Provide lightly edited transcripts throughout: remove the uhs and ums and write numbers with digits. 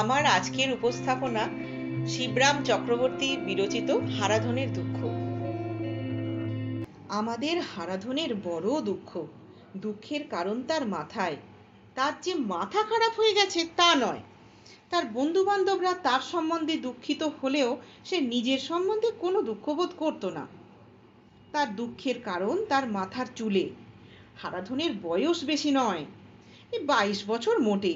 আমার আজকের উপস্থাপনা শিবরাম চক্রবর্তী বিরচিত হারাধনের দুঃখ। আমাদের হারাধনের বড় দুঃখ। দুঃখের কারণ তার মাথায়। তার যে মাথা খারাপ হয়ে গেছে তা নয়। তার বন্ধু বান্ধবরা তার সম্বন্ধে দুঃখিত হলেও সে নিজের সম্বন্ধে কোনো দুঃখবোধ করতো না। তার দুঃখের কারণ তার মাথার চুলে। হারাধনের বয়স বেশি নয়, 22 বছর মোটে,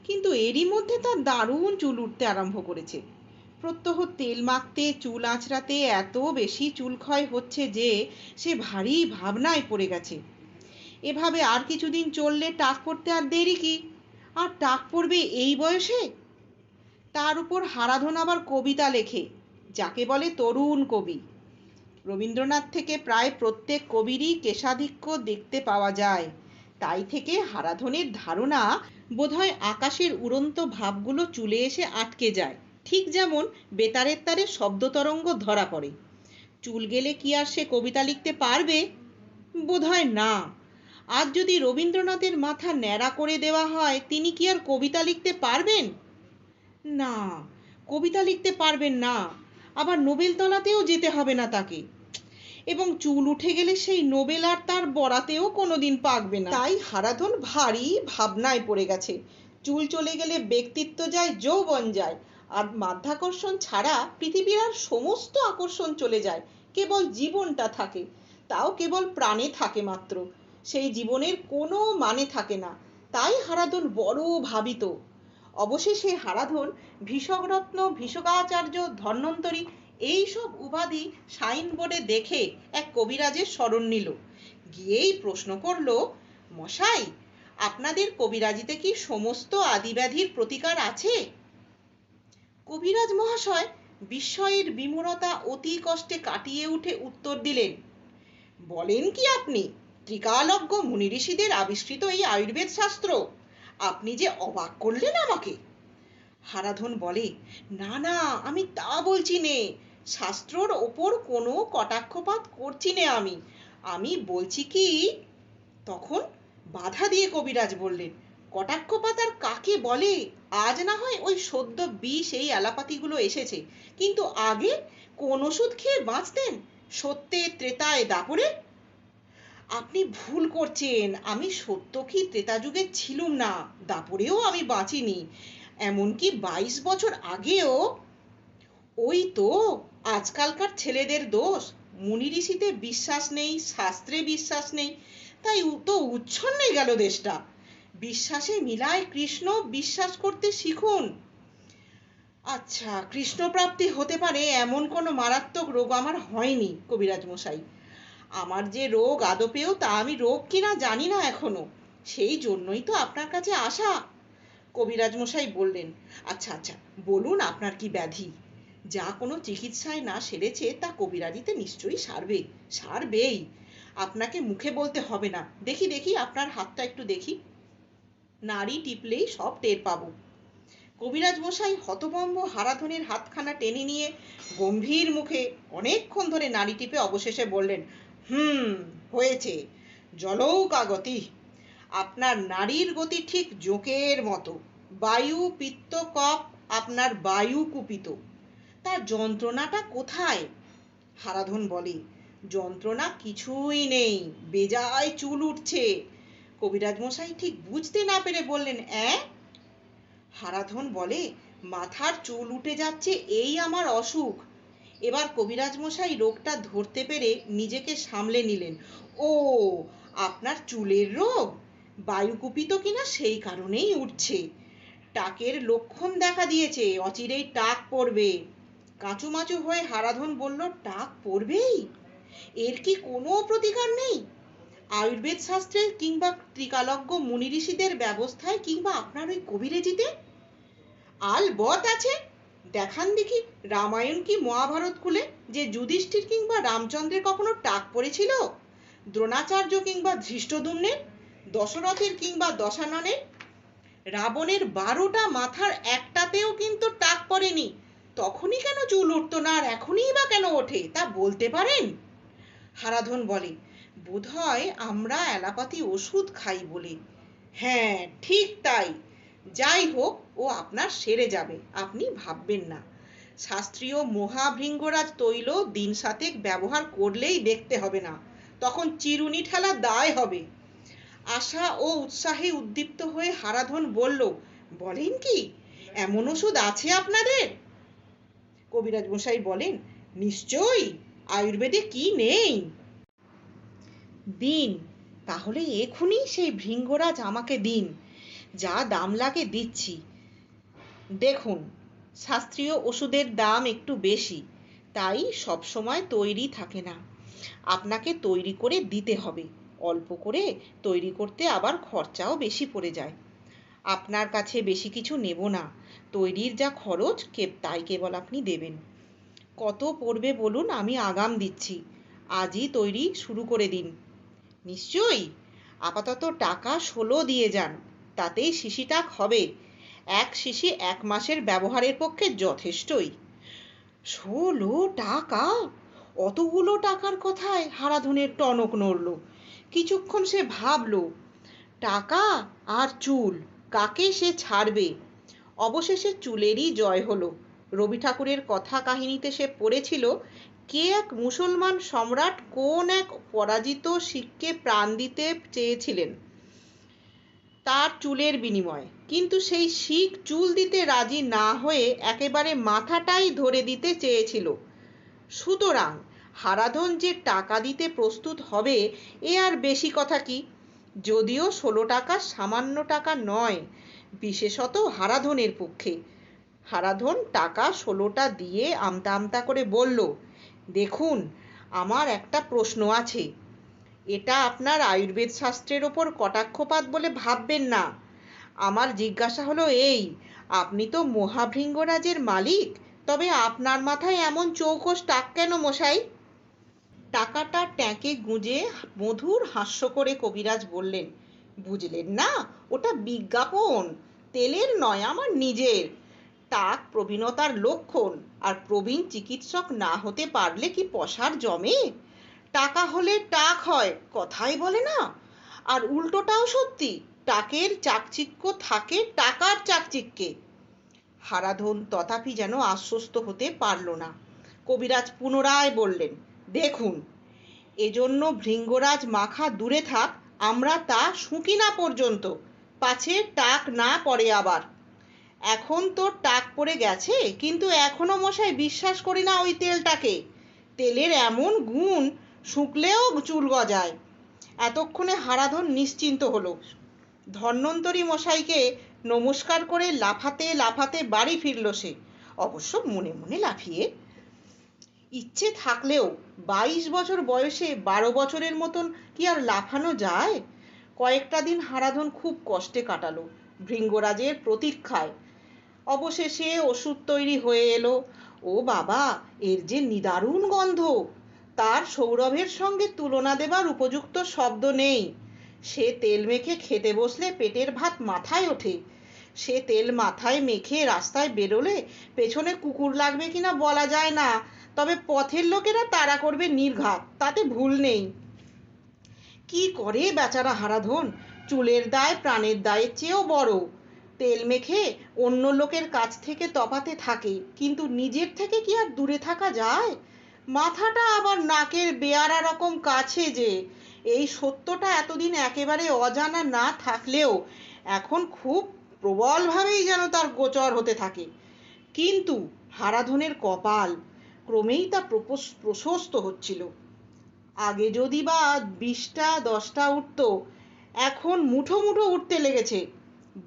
কিন্তু এরই মধ্যে তার দারুণ চুল উঠতে আরম্ভ করেছে। প্রত্যহ তেল মাখতে চুল আঁচড়াতে এত বেশি চুল ক্ষয় হচ্ছে যে সে ভারী ভাবনায় পড়ে গেছে। এভাবে আর কিছুদিন চললে টাক পড়তে আর দেরি কি? আর টাক পড়বে এই বয়সে? তার উপর হারাধন আবার কবিতা লেখে, যাকে বলে তরুণ কবি। রবীন্দ্রনাথ থেকে প্রায় প্রত্যেক কবিরই কেশাধিক্য দেখতে পাওয়া যায়। তাই থেকে হারাধনের ধারণা বোধহয় আকাশের উড়ন্ত ভাবগুলো চুলে এসে আটকে যায়, ঠিক যেমন বেতারের তারে শব্দতরঙ্গ ধরা পড়ে। চুল গেলে কি আর সে কবিতা লিখতে পারবে? বোধহয় না। আজ যদি রবীন্দ্রনাথের মাথা ন্যাড়া করে দেওয়া হয়, তিনি কি আর কবিতা লিখতে পারবেন? না, কবিতা লিখতে পারবেন না। আবার নোবেল তলাতেও যেতে হবে না তাকে। এবং চুল উঠে গেলে সেই নোবেল আর তার বরাতেও কোনোদিন পাকবে না। তাই হারাধন ভারী ভাবনায় পড়ে গেছে। চুল চলে গেলে ব্যক্তিত্ব যায়, যৌবন যায়, আর মাধ্যাকর্ষণ ছাড়া পৃথিবীর আর সমস্ত আকর্ষণ চলে যায়। কেবল জীবনটা থাকে, তাও কেবল প্রাণে থাকে মাত্র। সেই জীবনের কোনো মানে থাকে না। তাই হারাধন বড় ভাবিত। অবশেষে হারাধন ভীষকরত্ন, ভীষকাচার্য, ধন্বন্তরী এইসব উপাধি সাইনবোর্ডে দেখে এক কবিরাজের শরণ নিল। গিয়েই প্রশ্ন করল, মশাই, আপনাদের কবিরাজিতে কি সমস্ত আদিব্যাধির প্রতিকার আছে? কবিরাজ মহাশয় বিস্ময়ের বিমূঢ়তা অতি কষ্টে কাটিয়ে উঠে উত্তর দিলেন, বলেন কি আপনি? ত্রিকালজ্ঞ মুনি ঋষিদের আবিষ্কৃত এই আয়ুর্বেদ শাস্ত্র? আপনি যে অবাক করলেন আমাকে। হারাধন বলে, না না, আমি তা বলছি নে। শাস্ত্রর ওপর কোনো কটাক্ষপাত করছি নে আমি। আমি বলছি কি। তখন বাধা দিয়ে কবিরাজ বললেন, কটাক্ষপাত আর কাকে বলে? আজ না হয় ওই সদ্য বিষ এই অ্যালাপাতিগুলো এসেছে, কিন্তু আগে কোন ওষুধ খেয়ে বাঁচতেন সত্যে ত্রেতায় দাপরে? আপনি ভুল করছেন। আমি সত্যকি ত্রেতা যুগে ছিলুম না, দাপরেও আমি বাঁচিনি। এমনকি 22 বছর আগেও। ওই তো আজকালকার ছেলেদের দোষ। মুনি ঋষিতে বিশ্বাস নেই, শাস্ত্রে বিশ্বাস নেই, তাই তো উচ্ছন্নে গেল দেশটা। বিশ্বাসে মিলায় কৃষ্ণ, বিশ্বাস করতে শিখুন। আচ্ছা, কৃষ্ণ প্রাপ্তি হতে পারে এমন কোনো মারাত্মক রোগ আমার হয়নি কবিরাজ মশাই। আমার যে রোগ আদপেও তা আমি রোগ কিনা জানি না এখনো। সেই জন্যই তো আপনার কাছে আসা। কবিরাজ মশাই বললেন, আচ্ছা আচ্ছা, বলুন আপনার কি ব্যাধি? যা কোনো চিকিৎসায় না সেরেছে তা কবিরাজিতে নিশ্চয়ই সারবে, সারবেই। আপনাকে মুখে বলতে হবে না। দেখি দেখি আপনার হাতটা একটু দেখি। নাড়ি টিপলেই সব টের পাবো। কবিরাজ মশাই হতভম্ব হারাধনের হাতখানা টেনে নিয়ে গম্ভীর মুখে অনেকক্ষণ ধরে নাড়ি টিপে অবশেষে বললেন, হয়েছে। জলৌকা গতি। আপনার নাড়ির গতি ঠিক জোঁকের মতো। বায়ু পিত্ত কফ আপনার বায়ু কুপিত। তার যন্ত্রণাটা কোথায়? হারাধন বলে, যন্ত্রণা কিছুই নেই, বেজায় চুল উঠছে। কবিরাজ মশাই ঠিক বুঝতে না পেরে বললেন, হারাধন বলে, মাথার চুল উঠে যাচ্ছে, এই আমার অসুখ। এবার কবিরাজ মশাই রোগটা ধরতে পেরে নিজেকে সামলে নিলেন। ও, আপনার চুলের রোগ? বায়ুকুপিত কিনা সেই কারণেই উঠছে। টাকের লক্ষণ দেখা দিয়েছে, অচিরেই টাক পড়বে। কাঁচুমাচু হয়ে হারাধন বলল, টাক পড়বেই? এর কি কোনো প্রতিকার নেই? আয়ুর্বেদ শাস্ত্রে কিংবা ত্রিকালজ্ঞ মুনি ঋষিদের ব্যবস্থায় কিংবা আপনার ওই কবিরাজিতে? আলবৎ আছে। দেখান দেখি রামায়ণ কি মহাভারত খুলে যে যুধিষ্ঠির কিংবা রামচন্দ্রের কখনো টাক পড়েছিল? দ্রোণাচার্য কিংবা ধৃষ্টদ্যুম্নের, দশরথের কিংবা দশাননের? রাবণের 12টা মাথার একটাতেও কিন্তু টাক পড়েনি। তখনই কেন চুল উঠতো না আর এখনই বা কেন ওঠে, তা বলতে পারেন? হারাধন বলে, বোধহয় আমরা অ্যালোপ্যাথি ওষুধ খাই বলে। হ্যাঁ, ঠিক তাই। যাই হোক, ও আপনার সেরে যাবে, আপনি ভাববেন না। শাস্ত্রীয় মহাভৃঙ্গরাজ তৈল দিন সাতেক ব্যবহার করলেই দেখতে হবে না, তখন চিরুনি ঠেলা দায় হবে। আশা ও উৎসাহে উদ্দীপ্ত হয়ে হারাধন বলল, বলেন কি, এমন ওষুধ আছে আপনাদের? কবিরাজ মশাই বলেন, নিশ্চয়ই, আয়ুর্বেদে কি নেই। দিন, তাহলে এখনই সেই ভৃঙ্গরাজ আমাকে দিন, যা দাম লাগে দিচ্ছি। দেখুন, শাস্ত্রীয় ওষুধের দাম একটু বেশি, তাই সব সময় তৈরি থাকে না, আপনাকে তৈরি করে দিতে হবে। অল্প করে তৈরি করতে আবার খরচাও বেশি পড়ে যায়। আপনার কাছে বেশি কিছু নেব না, তৈরির যা খরচ তাই কেবল আপনি দেবেন। কত পড়বে বলুন, আমি আগাম দিচ্ছি, আজই তৈরি শুরু করে দিন। নিশ্চয়ই, আপাতত টাকা 16 দিয়ে যান, তাতেই শিশিটাক হবে। এক শিশি 1 মাসের ব্যবহারের পক্ষে যথেষ্টই। 16 টাকা! অতগুলো টাকার কথায় হারাধনের টনক নড়ল। কিছুক্ষণ সে ভাবল, টাকা আর চুল, কাকে সে ছাড়বে। অবশেষে চুলেরই জয় হলো। রবি ঠাকুরের কথা কাহিনীতে সে পড়েছিল, কে এক মুসলমান সম্রাট কোন এক পরাজিত শিখকে প্রাণ দিতে চেয়েছিলেন তার চুলের বিনিময়ে, কিন্তু সেই শিখ চুল দিতে রাজি না হয়ে একেবারে মাথাটাই ধরে দিতে চেয়েছিল। সুতরাং হারাধন যে টাকা দিতে প্রস্তুত হবে, এ আর বেশি কথা কি। যদিও 16 টাকা সামান্য টাকা নয়, বিশেষত হারাধনের পক্ষে। হারাধন টাকা 16টা দিয়ে আমতা আমতা করে বলল, দেখুন, আমার একটা প্রশ্ন আছে। এটা আপনার আয়ুর্বেদ শাস্ত্রের ওপর কটাক্ষপাত বলে ভাববেন না। আমার জিজ্ঞাসা হলো এই, আপনি তো মহাভৃঙ্গরাজের মালিক, তবে আপনার মাথায় এমন চৌকস টাক কেন মশাই? টাকাটা ট্যাঁকে গুঁজে মধুর হাস্য করে কবিরাজ বললেন, বুঝলেন না, ওটা বিজ্ঞাপন, তেলের নয়, আমার নিজের। টাক প্রবীণতার লক্ষণ, আর প্রবীণ চিকিৎসক না হতে পারলে কি পসার জমে? টাকা হলে টাক হয়, কথাই বলে না। আর উল্টোটাও সত্যি, টাকের চাকচিক্য থাকে টাকার চাকচিক্যে। হারাধন তথাপি যেন আশ্বস্ত হতে পারল না। কবিরাজ পুনরায় বললেন, দেখুন, এজন্য ভৃঙ্গরাজ মাখা দূরে থাক, আমরা তা শুঁকি না পর্যন্ত, পাছে টাক না পড়ে আবার। এখন তো টাক পড়ে গেছে, কিন্তু এখনো মশাই বিশ্বাস করি না ওই তেলটাকে। তেলের এমন গুণ, শুকলেও চুল গজায়। এতক্ষণে হারাধন নিশ্চিন্ত হলো। ধন্বন্তরী মশাইকে নমস্কার করে লাফাতে লাফাতে বাড়ি ফিরল সে, অবশ্য মনে মনে লাফিয়ে। ইচ্ছে থাকলেও 22 বছর বয়সে 12 বছরের মতন কি আর লাফানো যায়? কয়েকটা দিন হারাধন খুব কষ্টে কাটালো, ভৃঙ্গরাজের প্রতীক্ষায়। অবশেষে ওষুধ তৈরি হয়ে এলো। ও বাবা, এর যে নিদারুণ গন্ধ, তার সৌরভের সঙ্গে তুলনা দেবার উপযুক্ত শব্দ নেই। সে তেল মেখে খেতে বসলে পেটের ভাত মাথায় ওঠে। সে তেল মাথায় মেখে রাস্তায় বেরোলে পেছনে কুকুর লাগবে কিনা বলা যায় না, তবে পথের লোকেরা তাড়া করবে নির্ঘাত, তাতে ভুল নেই। কি করে বেচারা হারাধন, চুলের দায় প্রাণের দায়ের চেয়েও বড়। তেল মেখে অন্য লোকের কাছ থেকে তফাতে থাকে, কিন্তু নিজের থেকে কি আর দূরে থাকা যায়? মাথাটা আবার নাকের বেয়ারা রকম কাছে যে, এই সত্যটা এতদিন একেবারে অজানা না থাকলেও এখন খুব প্রবলভাবেই যেন তার গোচর হতে থাকে। কিন্তু হারাধনের কপাল, ক্রমেই তা প্রশস্ত হচ্ছিল। আগে যদি বা 20টা 10টা উঠত, এখন মুঠো মুঠো উঠতে লেগেছে।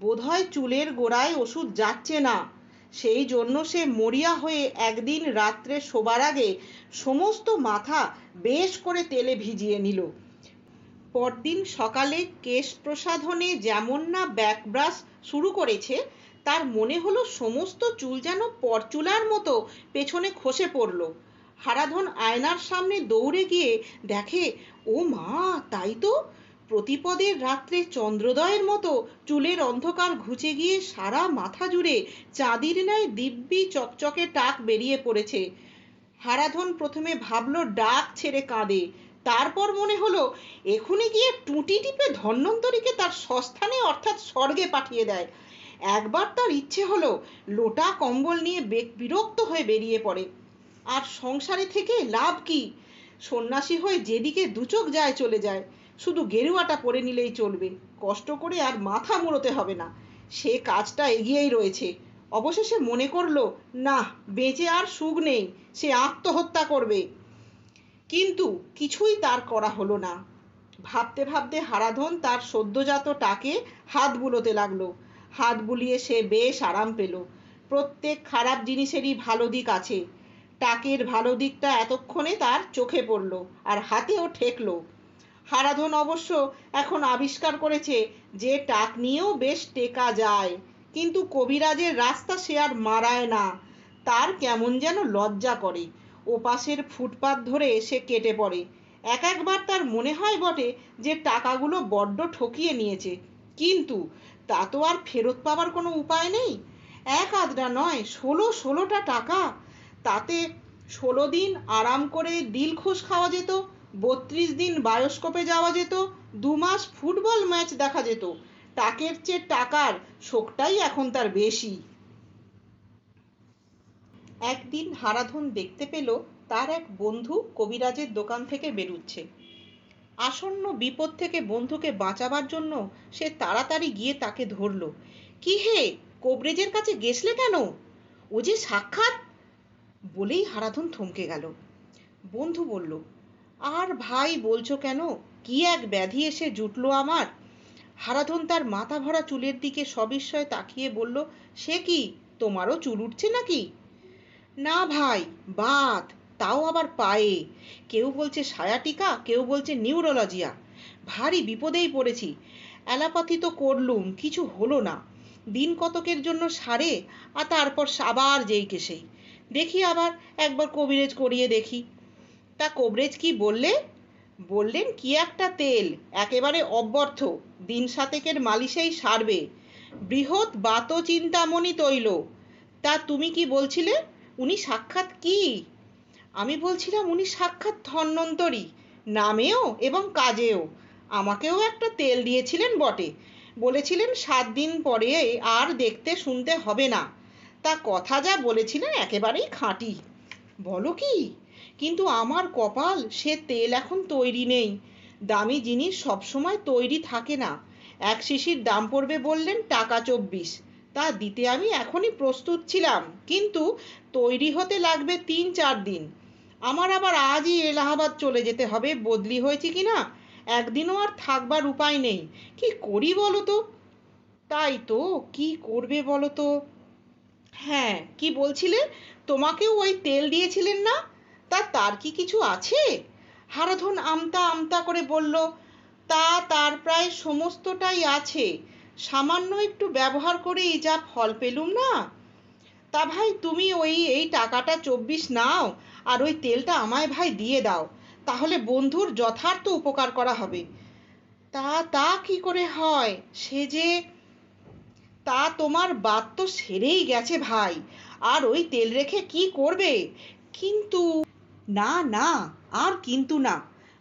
বোধহয় চুলের গোড়ায় ওষুধ যাচ্ছে না, সেই জন্য সে মরিয়া হয়ে একদিন রাত্রে শোবার আগে সমস্ত মাথা বেশ করে তেলে ভিজিয়ে নিল। পরদিন সকালে কেশ প্রসাধনে যেমন না ব্যাকব্রাশ শুরু করেছে, তার মনে হলো সমস্ত চুল যেন পরচুলার মতো পেছনে খসে পড়ল। হারাধন আয়নার সামনে দৌড়ে গিয়ে দেখে, ও মা, তাই তো, প্রতিপদের রাত্রে চন্দ্রোদয়ের মতো চুলের অন্ধকার ঘুচে গিয়ে সারা মাথা জুড়ে চাঁদির ন্যায় দিব্যি চকচকে টাক বেরিয়ে পড়েছে। হারাধন প্রথমে ভাবল ডাক ছেড়ে কাঁদে, তারপর মনে হলো এখনই গিয়ে টুঁটি টিপে ধন্বন্তরীকে তার স্বস্থানে অর্থাৎ স্বর্গে পাঠিয়ে দেয়। একবার তার ইচ্ছে হলো লোটা কম্বল নিয়ে বিরক্ত হয়ে বেরিয়ে পড়ে। আর সংসারে থেকে লাভ কি? সন্ন্যাসী হয়ে যেদিকে দুচোখ যায় চলে যায়, শুধু গেরুয়াটা পরে নিলেই চলবে, কষ্ট করে আর মাথা মুড়োতে হবে না। সে কাজটা এগিয়েই রয়েছে। অবশেষে মনে করলো, না, বেঁচে আর সুখ নেই, সে আত্মহত্যা করবে। কিন্তু কিছুই তার করা হলো না। ভাবতে ভাবতে হারাধন তার সদ্যজাত টাকে হাত বুলোতে লাগলো। হাত বুলিয়ে সে বেশ আরাম পেল। প্রত্যেক খারাপ জিনিসেরই ভালো দিক আছে। টাকের ভালো দিকটা এতক্ষণে তার চোখে পড়ল আর হাতেও ঠেকলো। হারাধন অবশ্য এখন আবিষ্কার করেছে যে টাক নিয়েও বেশ টেকা যায়, কিন্তু কবিরাজের রাস্তা সে আর মারায় না। তার কেমন যেন লজ্জা করে। ওপাশের ফুটপাত ধরে সে কেটে পড়ে। একবার তার মনে হয় বটে যে টাকাগুলো বড্ড ঠকিয়ে নিয়েছে, কিন্তু তা তো আর ফেরত পাওয়ার কোনো উপায় নেই। এক আধটা নয়, 16টা টাকা। তাতে 16 দিন আরাম করে দিলখুশ খাওয়া যেত, 32 দিন বায়োস্কোপে যাওয়া যেত, 2 মাস ফুটবল ম্যাচ দেখা যেত। টাকের চেয়ে টাকার শোকটাই এখন তার বেশি। একদিন হারাধন দেখতে পেল তার এক বন্ধু কবিরাজের দোকান থেকে বেরুচ্ছে। আসন্ন বিপদ থেকে বন্ধুকে বাঁচাবার জন্য সে তাড়াতাড়ি গিয়ে তাকে ধরল। কি হে, কবিরাজের কাছে গেছলে কেন? ও যে সাক্ষাৎ। বলেই হারাধন থমকে গেল। বন্ধু বলল, আর ভাই বলছো কেন? কি এক ব্যাধি এসে জুটলো আমার। হারাধন তার মাথা ভরা চুলের দিকে সবিস্ময়ে তাকিয়ে বলল, সে কি, তোমারও চুল উঠছে নাকি? না ভাই, বাত, তাও আবার পায়ে। কেউ বলছে সায়াটিকা, কেউ বলছে নিউরোলজিয়া। ভারী বিপদেই পড়েছি। অ্যালোপ্যাথি তো করলুম, কিছু হলো না। দিন কতকের জন্য সারে, আর তারপর আবার যেই কে সেই। দেখি আবার একবার কবিরাজ করিয়ে দেখি। তা কবিরাজ কি বললে? বললেন কি একটা তেল, একেবারে অব্যর্থ, দিন সাতেকের মালিশেই সারবে। বৃহৎ বাত চিন্তামণি তৈল। তা তুমি কি বলছিলে? উনি সাক্ষাৎ কি? আমি বলছিলাম উনি সাক্ষাৎ ধন্বন্তরী, নামেও এবং কাজেও। আমাকেও একটা তেল দিয়েছিলেন বটে। বলেছিলেন 7 দিন পরে আর দেখতে শুনতে হবে না। তা কথা যা বলেছিলেন একেবারেই খাঁটি। বলো কি? কিন্তু আমার কপাল, সে তেল এখন তৈরি নেই। দামি জিনিস সবসময় তৈরি থাকে না। এক শিশির দাম পড়বে বললেন টাকা 24। তা দিতে আমি এখনই প্রস্তুত ছিলাম, কিন্তু তৈরি হতে লাগবে 3-4 দিন। আমার আবার আজই এলাহাবাদ চলে যেতে হবে, বদলি হয়েছে কি না। একদিনও আর থাকবার উপায় নেই। কি করি বলো তো? তাই তো, কি করবে বলো তো? হ্যাঁ, কি বলছিলে? তোমাকেও ওই তেল দিয়েছিলেন না? তার কি কিছু আছে? হারাধন আমতা আমতা করে বলল, তা তার প্রায় সমস্তটাই আছে। সামান্য একটু ব্যবহার করেই যা ফল পেলুম না। তা ভাই, তুমি এই টাকাটা 24 নাও, আর ওই তেলটা আমায় ভাই দিয়ে দাও। তাহলে বন্ধুর যথার্থ উপকার করা হবে। তা তা কি করে হয়? সে যে, তা তোমার বাত তো সেরেই গেছে ভাই, আর ওই তেল রেখে কি করবে? কিন্তু, না না, আর কিন্তু না।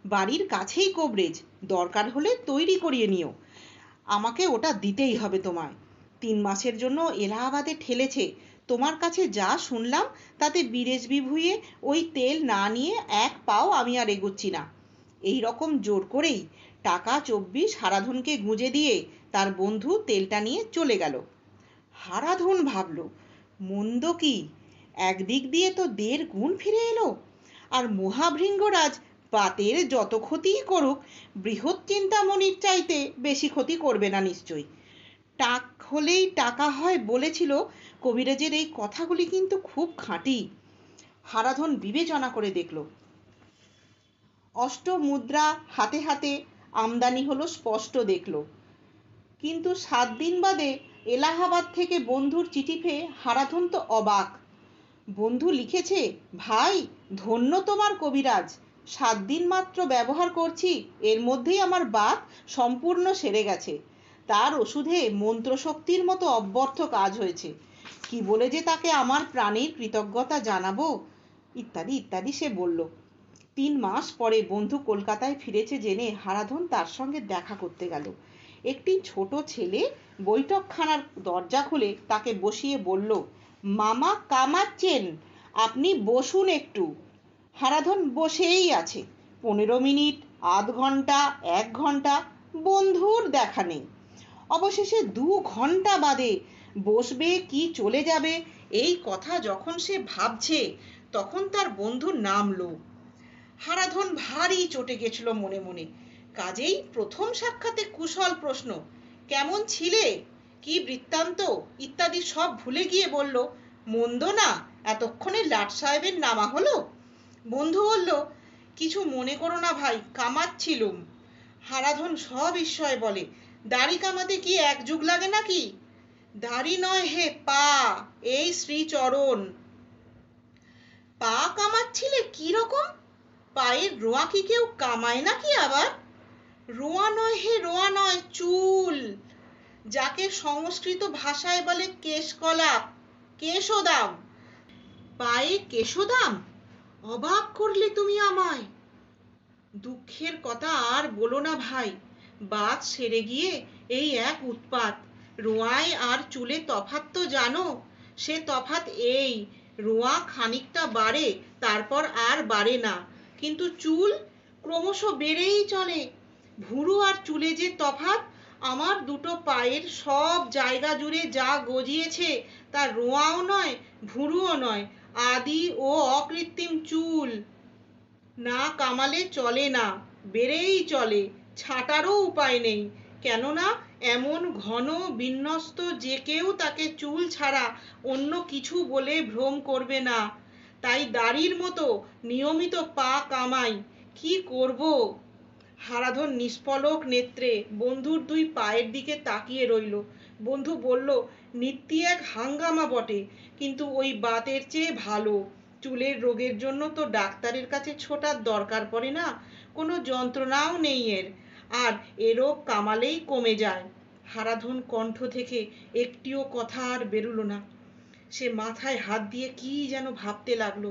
বাড়ির কাছেই কবরেজ, দরকার হলে তৈরি করিয়ে নিও। আমাকে ওটা দিতেই হবে তোমায়। 3 মাসের জন্য এলাহাবাদে ঠেলেছে। তোমার কাছে যা শুনলাম তাতে বিরেজ বিভুঁইয়ে ওই তেল না নিয়ে এক পাও আমি আর এগোচ্ছি না। এই রকম জোর করেই টাকা 24 হারাধনকে গুঁজে দিয়ে তার বন্ধু তেলটা নিয়ে চলে গেল। হারাধন ভাবল, মন্দ কি, একদিক দিয়ে তো 1.5 গুণ ফিরে এলো। আর মহাভৃঙ্গরাজ বাতের যত ক্ষতিই করুক, বৃহৎ চিন্তামণির চাইতে বেশি ক্ষতি করবে না নিশ্চয়ই। টাক হলেই টাকা হয় বলেছিল, কবিরাজের এই কথাগুলি কিন্তু খুব খাঁটি। হারাধন বিবেচনা করে দেখল, অষ্টমুদ্রা হাতে হাতে আমদানি হলো স্পষ্ট দেখল। কিন্তু 7 দিন বাদে এলাহাবাদ থেকে বন্ধুর চিঠি পেয়ে হারাধন তো অবাক। বন্ধু লিখেছে, ভাই, ধন্য তোমার কবিরাজ। 7 দিন মাত্র ব্যবহার করছি, এর মধ্যেই আমার বাত সম্পূর্ণ সেরে গেছে। তার ওষুধে মন্ত্রশক্তির মতো অব্যর্থ কাজ হয়েছে। কি বলে যে তাকে আমার প্রাণের কৃতজ্ঞতা জানাবো, ইত্যাদি ইত্যাদি সে বলল। 3 মাস পরে বন্ধু কলকাতায় ফিরেছে জেনে হারাধন তার সঙ্গে দেখা করতে গেল। একটি ছোট ছেলে বৈঠকখানার দরজা খুলে তাকে বসিয়ে বলল, মামা কামাচ্ছেন, আপনি বসুন একটু। হারাধন বসেই আছে। 15 মিনিট, আধ ঘন্টা, 1 ঘন্টা, বন্ধুর দেখা নেই। অবশেষে 2 ঘন্টা বাদে বসবে কি চলে যাবে এই কথা যখন সে ভাবছে, তখন তার বন্ধু নামলো। হারাধন ভারী চটে গেছিল মনে মনে। কাজেই প্রথম সাক্ষাতে কুশল প্রশ্ন, কেমন ছিলে, কি বৃত্তান্ত ইত্যাদি সব ভুলে গিয়ে বলল, মন্দ না, এতক্ষণে লাট সাহেবের নামা হলো। বন্ধু বলল, কিছু মনে করো না ভাই, কামাচ্ছিলুম। হারাধন সবিস্ময়ে বলে, দাড়ি কামাতে কি 1 যুগ লাগে নাকি? দাড়ি নয় হে, পা, এই শ্রীচরণ। পা কামাচ্ছিলে কি রকম? পায়ের রোঁয়া কি কেউ কামায় নাকি আবার? রোঁয়া নয় হে, রোঁয়া নয়, চুল, যাকে সংস্কৃত ভাষায় বলে কেশকলাপ, কেশদাম। পায়ে কেশদাম? অবাক করলে তুমি আমায়। দুঃখের কথা আর বলো না ভাই, বাত সেরে গিয়ে এই এক উৎপাত। রোঁয়ায় আর চুলে তফাৎ তো জানো? সে তফাৎ এই, রোঁয়া খানিকটা বাড়ে, তারপর আর বাড়ে না, কিন্তু চুল ক্রমশ বেড়েই চলে। ভুরু আর চুলে যে তফাৎ, আমার দুটো পায়ের সব জায়গা জুড়ে যা গজিয়েছে তা রোঁয়াও নয়, ভুরুও নয়, আদি ও অকৃত্রিম চুল। না কামালে চলে না, বেড়েই চলে, ছাঁটারও উপায় নেই। কেননা এমন ঘন বিন্যস্ত যে কেউ তাকে চুল ছাড়া অন্য কিছু বলে ভ্রম করবে না। তাই দাড়ির মতো নিয়মিত পা কামাই, কি করব? হারাধন নিষ্পলক নেত্রে বন্ধুর 2 পায়ের দিকে তাকিয়ে রইল। বন্ধু বলল, নিত্যি এক হাঙ্গামা বটে, কিন্তু ওই বাতের চেয়ে ভালো। চুলের রোগের জন্য তো ডাক্তারের কাছে ছোটার দরকার পড়ে না, কোনো যন্ত্রণাও নেই এর, আর এ রোগ কামালেই কমে যায়। হারাধন কণ্ঠ থেকে একটিও কথা আর বেরুলো না। সে মাথায় হাত দিয়ে কি যেন ভাবতে লাগলো,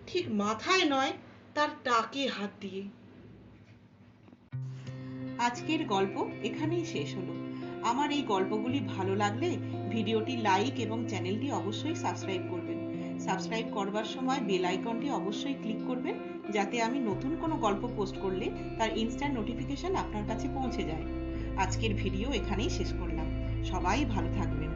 ঠিক মাথায় নয়, তার টাকে হাত দিয়ে। আজকের গল্প এখানেই শেষ হলো। আমার এই গল্পগুলি ভালো লাগলে ভিডিওটি লাইক এবং চ্যানেলটি অবশ্যই সাবস্ক্রাইব করবেন। সাবস্ক্রাইব করবার সময় বেল আইকনটি অবশ্যই ক্লিক করবেন, যাতে আমি নতুন কোনো গল্প পোস্ট করলে তার ইনস্ট্যান্ট নোটিফিকেশন আপনার কাছে পৌঁছে যায়। আজকের ভিডিও এখানেই শেষ করলাম। সবাই ভালো থাকবেন।